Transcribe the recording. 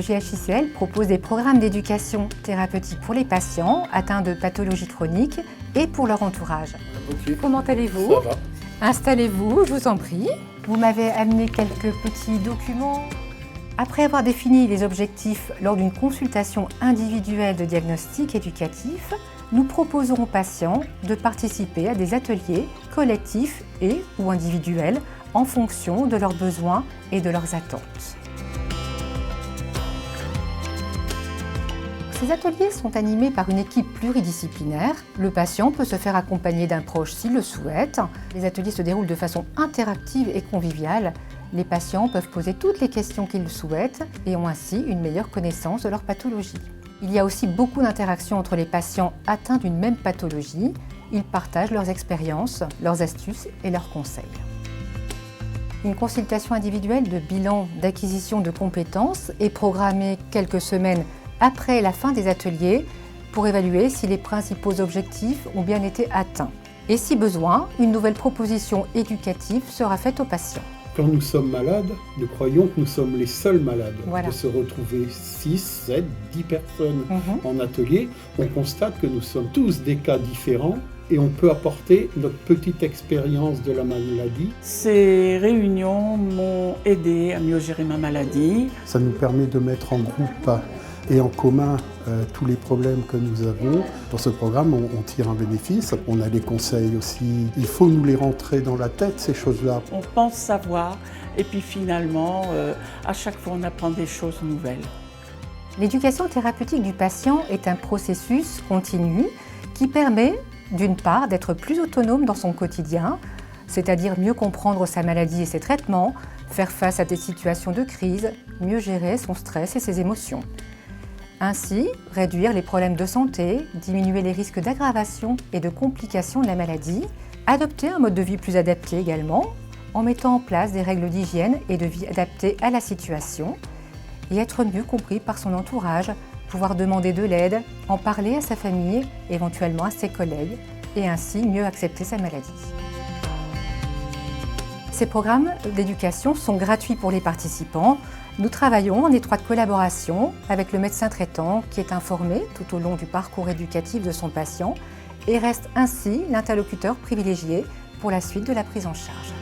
le GHICL propose des programmes d'éducation thérapeutique pour les patients atteints de pathologies chroniques et pour leur entourage. Okay. Comment allez-vous? Ça va. Installez-vous, je vous en prie. Vous m'avez amené quelques petits documents. Après avoir défini les objectifs lors d'une consultation individuelle de diagnostic éducatif, nous proposons aux patients de participer à des ateliers collectifs et ou individuels en fonction de leurs besoins et de leurs attentes. Ces ateliers sont animés par une équipe pluridisciplinaire. Le patient peut se faire accompagner d'un proche s'il le souhaite. Les ateliers se déroulent de façon interactive et conviviale. Les patients peuvent poser toutes les questions qu'ils le souhaitent et ont ainsi une meilleure connaissance de leur pathologie. Il y a aussi beaucoup d'interactions entre les patients atteints d'une même pathologie. Ils partagent leurs expériences, leurs astuces et leurs conseils. Une consultation individuelle de bilan d'acquisition de compétences est programmée quelques semaines après la fin des ateliers pour évaluer si les principaux objectifs ont bien été atteints. Et si besoin, une nouvelle proposition éducative sera faite aux patients. Quand nous sommes malades, nous croyons que nous sommes les seuls malades. Voilà. De se retrouver 6, 7, 10 personnes en atelier, on constate que nous sommes tous des cas différents et on peut apporter notre petite expérience de la maladie. Ces réunions m'ont aidé à mieux gérer ma maladie. Ça nous permet de mettre en groupe et en commun tous les problèmes que nous avons. Dans ce programme, on tire un bénéfice. On a des conseils aussi. Il faut nous les rentrer dans la tête, ces choses-là. On pense savoir et puis finalement, à chaque fois, on apprend des choses nouvelles. L'éducation thérapeutique du patient est un processus continu qui permet, d'une part, d'être plus autonome dans son quotidien, c'est-à-dire mieux comprendre sa maladie et ses traitements, faire face à des situations de crise, mieux gérer son stress et ses émotions. Ainsi, réduire les problèmes de santé, diminuer les risques d'aggravation et de complications de la maladie, adopter un mode de vie plus adapté également, en mettant en place des règles d'hygiène et de vie adaptées à la situation, et être mieux compris par son entourage, pouvoir demander de l'aide, en parler à sa famille, éventuellement à ses collègues, et ainsi mieux accepter sa maladie. Ces programmes d'éducation sont gratuits pour les participants. Nous travaillons en étroite collaboration avec le médecin traitant qui est informé tout au long du parcours éducatif de son patient et reste ainsi l'interlocuteur privilégié pour la suite de la prise en charge.